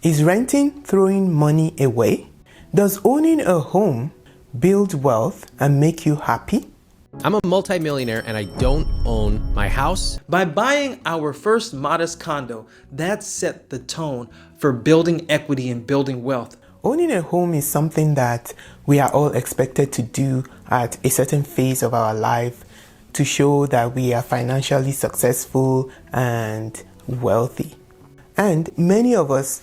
Is renting throwing money away? Does owning a home build wealth and make you happy? I'm a multimillionaire and I don't own my house. By buying our first modest condo, that set the tone for building equity and building wealth. Owning a home is something that we are all expected to do at a certain phase of our life to show that we are financially successful and wealthy. And many of us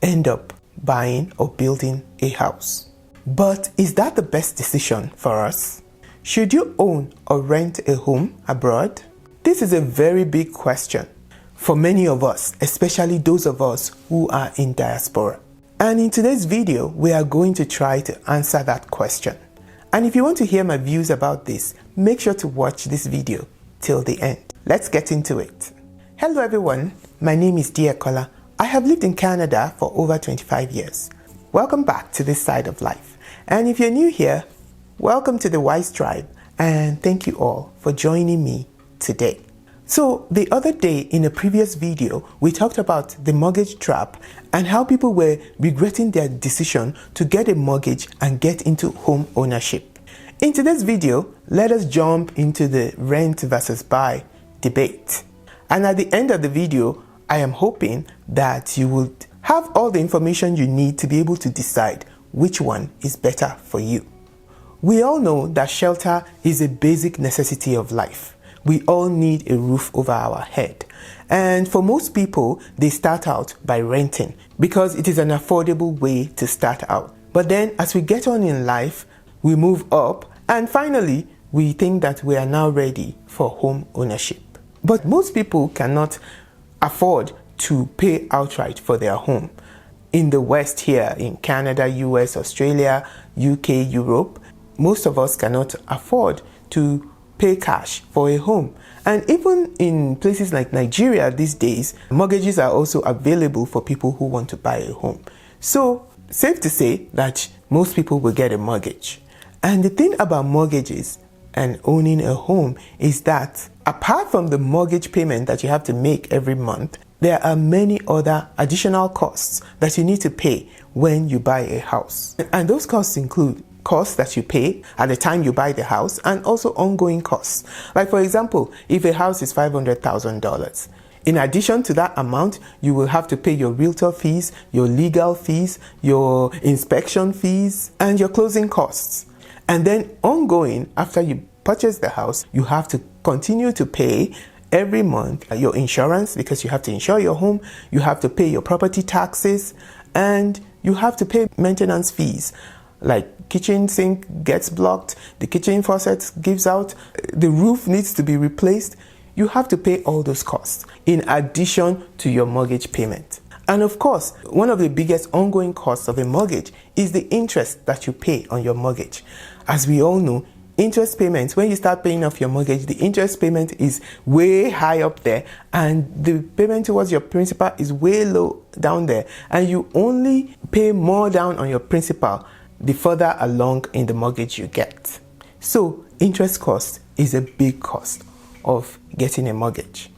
end up buying or building a house. But is that the best decision for us? Should you own or rent a home abroad? This is a very big question for many of us, especially those of us who are in diaspora. And in today's video, we are going to try to answer that question. And if you want to hear my views about this, make sure to watch this video till the end. Let's get into it. Hello everyone, my name is Kola. I have lived in Canada for over 25 years. Welcome back to this side of life. And if you're new here, welcome to the Wise Tribe, and thank you all for joining me today. So the other day in a previous video, we talked about the mortgage trap and how people were regretting their decision to get a mortgage and get into home ownership. In today's video, let us jump into the rent versus buy debate. And at the end of the video, I am hoping that you will have all the information you need to be able to decide which one is better for you. We all know that shelter is a basic necessity of life. We all need a roof over our head. And for most people, they start out by renting because it is an affordable way to start out. But then as we get on in life, we move up and finally, we think that we are now ready for home ownership. But most people cannot afford to pay outright for their home. In the West here, in Canada, US, Australia, UK, Europe, most of us cannot afford to pay cash for a home. And even in places like Nigeria these days, mortgages are also available for people who want to buy a home. So, safe to say that most people will get a mortgage. And the thing about mortgages and owning a home is that apart from the mortgage payment that you have to make every month, there are many other additional costs that you need to pay when you buy a house. And those costs include costs that you pay at the time you buy the house and also ongoing costs. Like for example, if a house is $500,000, in addition to that amount, you will have to pay your realtor fees, your legal fees, your inspection fees, and your closing costs. And then ongoing, after you purchase the house, you have to continue to pay every month your insurance because you have to insure your home, you have to pay your property taxes, and you have to pay maintenance fees. Like kitchen sink gets blocked, the kitchen faucet gives out, the roof needs to be replaced. You have to pay all those costs in addition to your mortgage payment. And of course, one of the biggest ongoing costs of a mortgage is the interest that you pay on your mortgage. As we all know, interest payments, when you start paying off your mortgage, the interest payment is way high up there and the payment towards your principal is way low down there. And you only pay more down on your principal the further along in the mortgage you get. So interest cost is a big cost of getting a mortgage.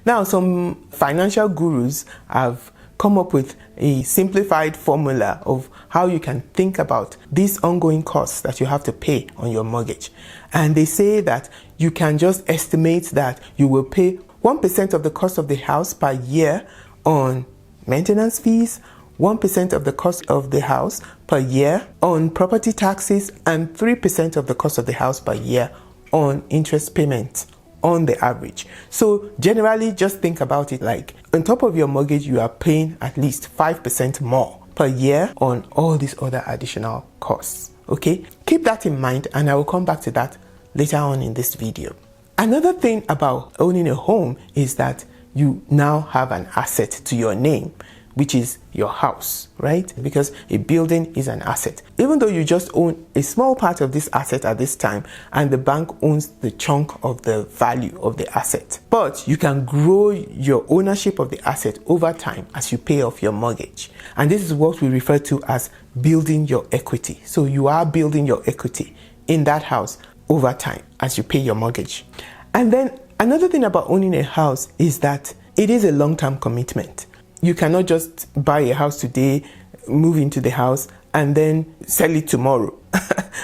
Now, some financial gurus have come up with a simplified formula of how you can think about these ongoing costs that you have to pay on your mortgage. And they say that you can just estimate that you will pay 1% of the cost of the house per year on maintenance fees, 1% of the cost of the house per year on property taxes, and 3% of the cost of the house per year on interest payments on the average. So generally, just think about it like on top of your mortgage, you are paying at least 5% more per year on all these other additional costs. Okay, keep that in mind and I will come back to that later on in this video. Another thing about owning a home is that you now have an asset to your name, which is your house, right? Because a building is an asset. Even though you just own a small part of this asset at this time and the bank owns the chunk of the value of the asset. But you can grow your ownership of the asset over time as you pay off your mortgage. And this is what we refer to as building your equity. So you are building your equity in that house over time as you pay your mortgage. And then another thing about owning a house is that it is a long-term commitment. You cannot just buy a house today, move into the house, and then sell it tomorrow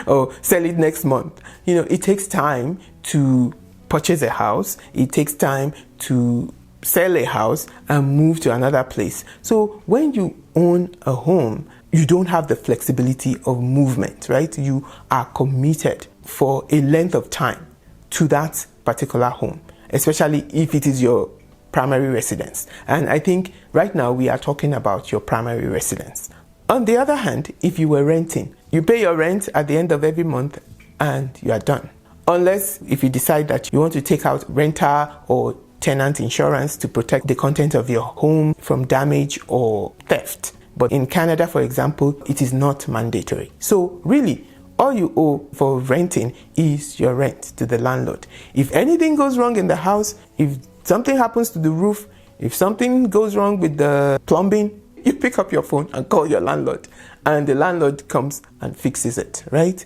or sell it next month. It takes time to purchase a house. It takes time to sell a house and move to another place. So when you own a home, you don't have the flexibility of movement, right? You are committed for a length of time to that particular home, especially if it is your primary residence. And I think right now we are talking about your primary residence. On the other hand, if you were renting, you pay your rent at the end of every month and you are done. Unless if you decide that you want to take out renter or tenant insurance to protect the content of your home from damage or theft. But in Canada, for example, it is not mandatory. So really, all you owe for renting is your rent to the landlord. If anything goes wrong in the house, if something happens to the roof, if something goes wrong with the plumbing, you pick up your phone and call your landlord, and the landlord comes and fixes it, right?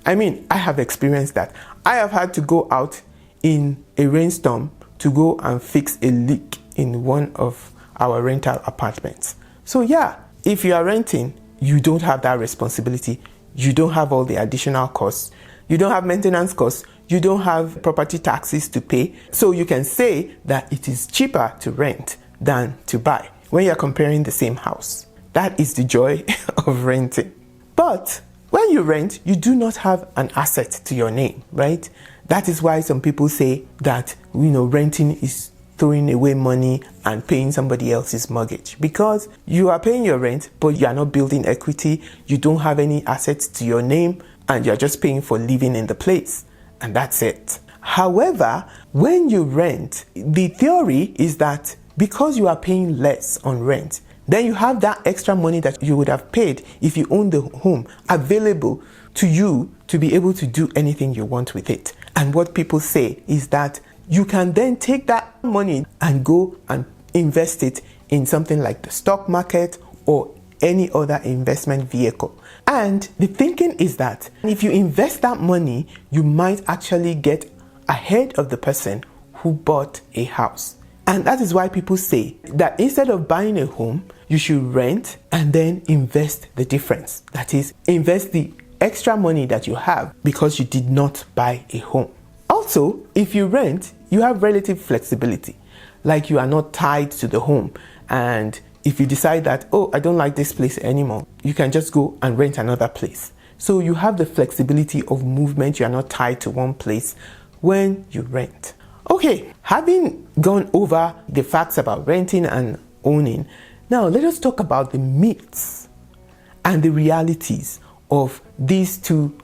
I mean, I have experienced that. I have had to go out in a rainstorm to go and fix a leak in one of our rental apartments. So yeah, if you are renting, you don't have that responsibility. You don't have all the additional costs. You don't have maintenance costs. You don't have property taxes to pay. So you can say that it is cheaper to rent than to buy when you're comparing the same house. That is the joy of renting. But when you rent, you do not have an asset to your name, right? That is why some people say that, renting is throwing away money and paying somebody else's mortgage, because you are paying your rent, but you are not building equity. You don't have any assets to your name, and you're just paying for living in the place. And that's it. However, when you rent, the theory is that because you are paying less on rent, then you have that extra money that you would have paid if you owned the home available to you to be able to do anything you want with it. And what people say is that you can then take that money and go and invest it in something like the stock market or any other investment vehicle. And the thinking is that if you invest that money, you might actually get ahead of the person who bought a house. And that is why people say that instead of buying a home, you should rent and then invest the difference. That is, invest the extra money that you have because you did not buy a home. Also, if you rent, you have relative flexibility. Like you are not tied to the home. And if you decide that, I don't like this place anymore, you can just go and rent another place. So you have the flexibility of movement. You are not tied to one place when you rent. Okay, having gone over the facts about renting and owning, now let us talk about the myths and the realities of these two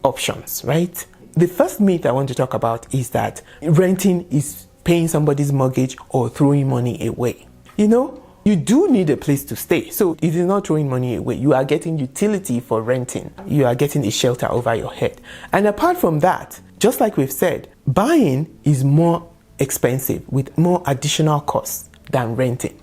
options, right? The first myth I want to talk about is that renting is paying somebody's mortgage or throwing money away. You do need a place to stay. So it is not throwing money away. You are getting utility for renting. You are getting a shelter over your head. And apart from that, just like we've said, buying is more expensive with more additional costs than renting.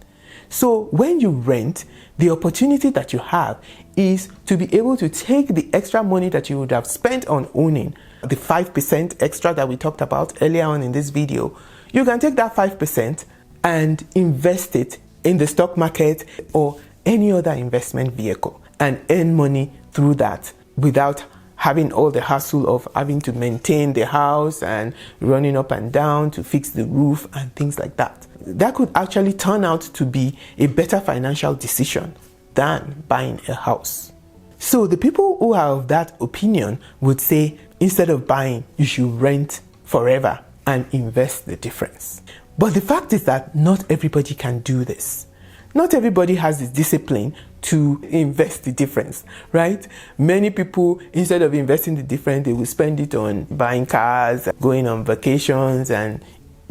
So when you rent, the opportunity that you have is to be able to take the extra money that you would have spent on owning, the 5% extra that we talked about earlier on in this video. You can take that 5% and invest it in the stock market or any other investment vehicle and earn money through that without having all the hassle of having to maintain the house and running up and down to fix the roof and things like that. That could actually turn out to be a better financial decision than buying a house. So the people who are of that opinion would say, instead of buying, you should rent forever and invest the difference. But the fact is that not everybody can do this. Not everybody has the discipline to invest the difference, right? Many people, instead of investing the difference, they will spend it on buying cars, going on vacations and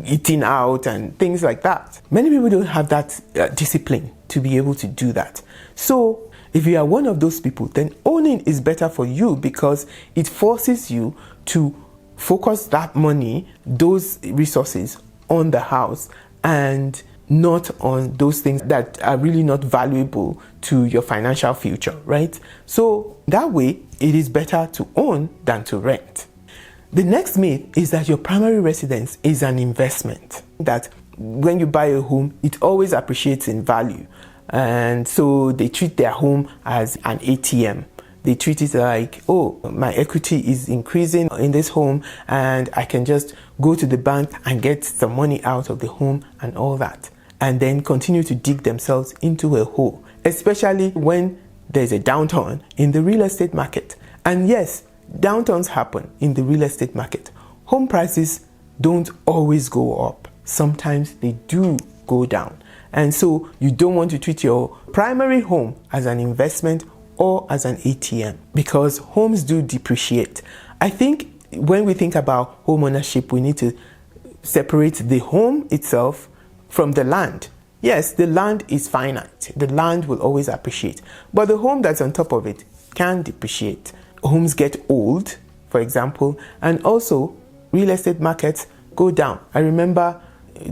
eating out and things like that. Many people don't have that discipline to be able to do that. So if you are one of those people, then owning is better for you because it forces you to focus that money, those resources on the house and not on those things that are really not valuable to your financial future, right? So that way, it is better to own than to rent. The next myth is that your primary residence is an investment, that when you buy a home, it always appreciates in value. and so they treat their home as an ATM. They treat it like, oh, my equity is increasing in this home and I can just go to the bank and get some money out of the home and all that. And then continue to dig themselves into a hole, especially when there's a downturn in the real estate market. And yes, downturns happen in the real estate market. Home prices don't always go up. Sometimes they do go down. And so you don't want to treat your primary home as an investment or as an ATM, because homes do depreciate. I think when we think about home ownership, we need to separate the home itself from the land. Yes, the land is finite. The land will always appreciate, but the home that's on top of it can depreciate. Homes get old, for example, and also real estate markets go down. I remember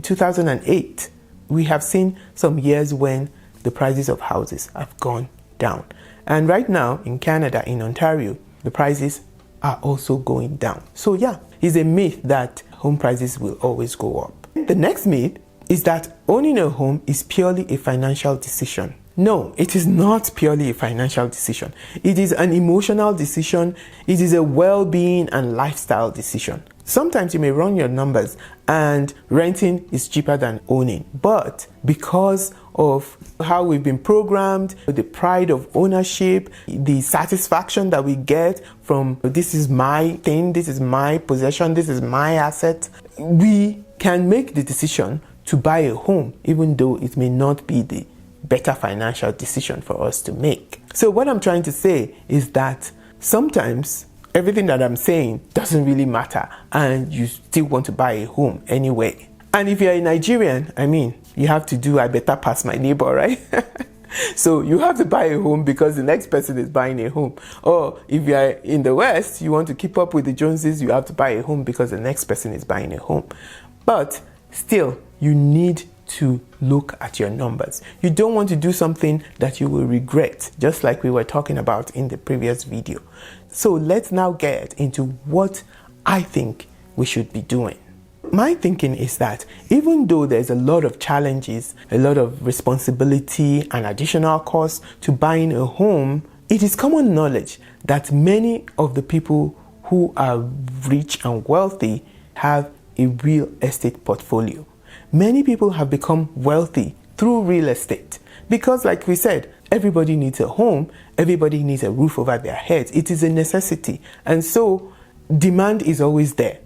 2008, we have seen some years when the prices of houses have gone down. And right now in Canada, in Ontario, the prices are also going down. So yeah, it's a myth that home prices will always go up. The next myth is that owning a home is purely a financial decision. No, it is not purely a financial decision. It is an emotional decision. It is a well-being and lifestyle decision. Sometimes you may run your numbers and renting is cheaper than owning. But because of how we've been programmed, the pride of ownership, the satisfaction that we get from this is my thing, this is my possession, this is my asset, we can make the decision to buy a home, even though it may not be the better financial decision for us to make. So what I'm trying to say is that sometimes everything that I'm saying doesn't really matter and you still want to buy a home anyway. And if you're a Nigerian, you have to do I better pass my neighbor, right? So you have to buy a home because the next person is buying a home. Or if you're in the West, you want to keep up with the Joneses, you have to buy a home because the next person is buying a home. But still, you need to look at your numbers. You don't want to do something that you will regret, just like we were talking about in the previous video. So let's now get into what I think we should be doing. My thinking is that even though there's a lot of challenges, a lot of responsibility and additional costs to buying a home, it is common knowledge that many of the people who are rich and wealthy have a real estate portfolio. Many people have become wealthy through real estate because, like we said, everybody needs a home, everybody needs a roof over their heads. It is a necessity. And so demand is always there.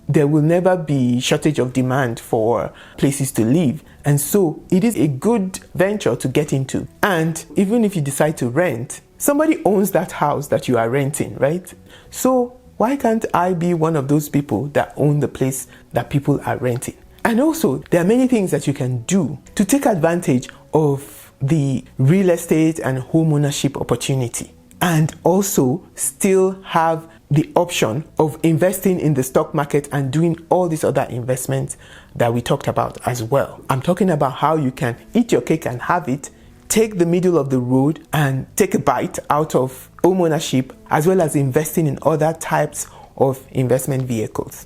There will never be shortage of demand for places to live. And so it is a good venture to get into. And even if you decide to rent, somebody owns that house that you are renting, right? So why can't I be one of those people that own the place that people are renting? And also, there are many things that you can do to take advantage of the real estate and home ownership opportunity, and also still have the option of investing in the stock market and doing all these other investments that we talked about as well. I'm talking about how you can eat your cake and have it, take the middle of the road and take a bite out of home ownership, as well as investing in other types of investment vehicles.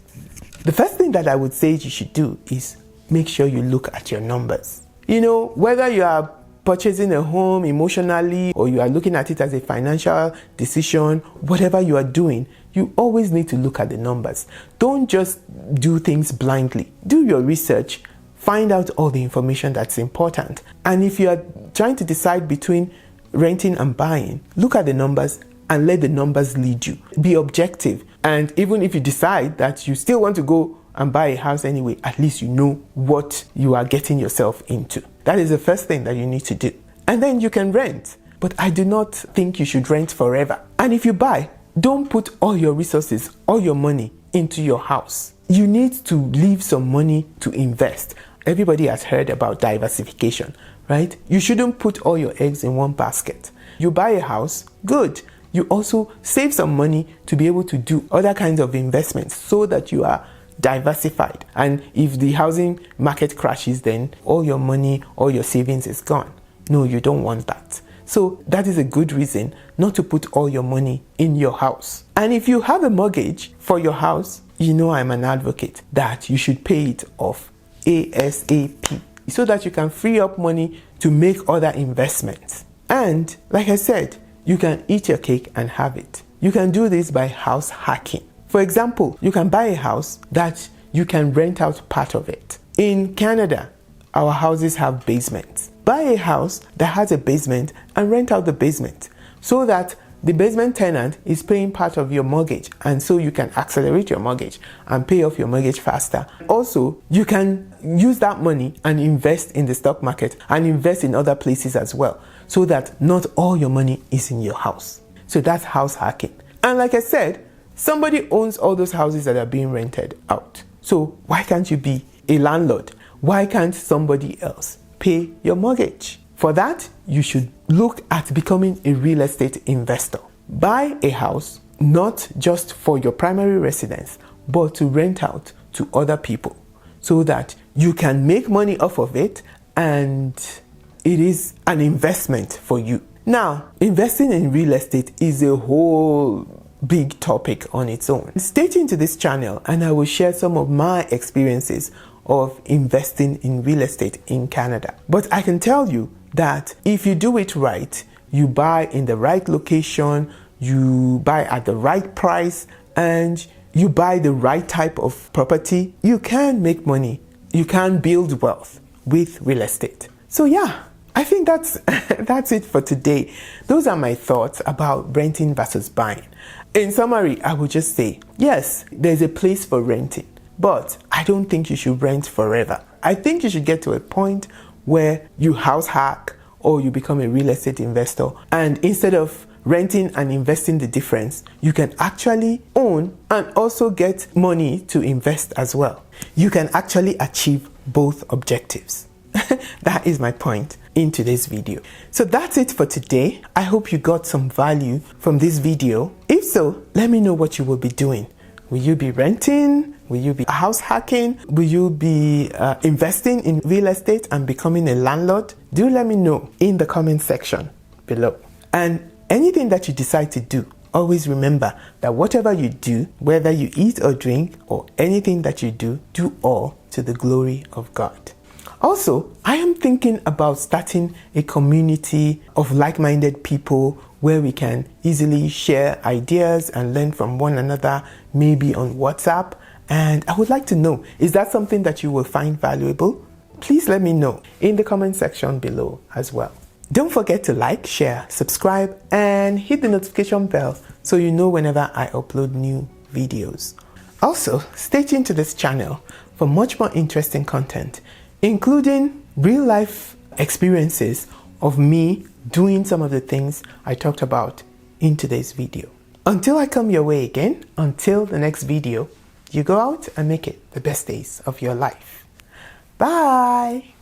The first thing that I would say you should do is make sure you look at your numbers. Whether you are purchasing a home emotionally or you are looking at it as a financial decision, whatever you are doing, you always need to look at the numbers. Don't just do things blindly. Do your research, find out all the information that's important. And if you are trying to decide between renting and buying, look at the numbers and let the numbers lead you. Be objective. And even if you decide that you still want to go and buy a house anyway, at least you know what you are getting yourself into. That is the first thing that you need to do. And then you can rent. But I do not think you should rent forever. And if you buy, don't put all your resources, all your money into your house. You need to leave some money to invest. Everybody has heard about diversification, right? You shouldn't put all your eggs in one basket. You buy a house, good. You also save some money to be able to do other kinds of investments so that you are diversified. And if the housing market crashes, then all your money, all your savings is gone. No, you don't want that. So that is a good reason not to put all your money in your house. And if you have a mortgage for your house, I'm an advocate that you should pay it off ASAP. so that you can free up money to make other investments. And like I said, you can eat your cake and have it. You can do this by house hacking. For example, you can buy a house that you can rent out part of it. In Canada, our houses have basements. Buy a house that has a basement and rent out the basement so that the basement tenant is paying part of your mortgage, and so you can accelerate your mortgage and pay off your mortgage faster. Also, you can use that money and invest in the stock market and invest in other places as well, so that not all your money is in your house. So that's house hacking. And like I said, somebody owns all those houses that are being rented out. So why can't you be a landlord? Why can't somebody else pay your mortgage? For that, you should look at becoming a real estate investor. Buy a house not just for your primary residence, but to rent out to other people so that you can make money off of it and it is an investment for you. Now, investing in real estate is a whole big topic on its own. Stay tuned to this channel and I will share some of my experiences of investing in real estate in Canada. But I can tell you that if you do it right, you buy in the right location, you buy at the right price, and you buy the right type of property, you can make money. You can build wealth with real estate. So yeah, I think that's it for today. Those are my thoughts about renting versus buying. In summary, I would just say, yes, there's a place for renting, but I don't think you should rent forever. I think you should get to a point where you house hack or you become a real estate investor, and instead of renting and investing the difference, you can actually own and also get money to invest as well. You can actually achieve both objectives. That is my point in today's video. So that's it for today. I hope you got some value from this video. If so, let me know what you will be doing. Will you be renting? Will you be house hacking? Will you be investing in real estate and becoming a landlord? Do let me know in the comment section below. And anything that you decide to do, always remember that whatever you do, whether you eat or drink or anything that you do all to the glory of God. Also, I am thinking about starting a community of like-minded people where we can easily share ideas and learn from one another, maybe on WhatsApp. And I would like to know, is that something that you will find valuable? Please let me know in the comment section below as well. Don't forget to like, share, subscribe, and hit the notification bell so you know whenever I upload new videos. Also, stay tuned to this channel for much more interesting content, including real life experiences of me doing some of the things I talked about in today's video. Until I come your way again, until the next video, you go out and make it the best days of your life. Bye!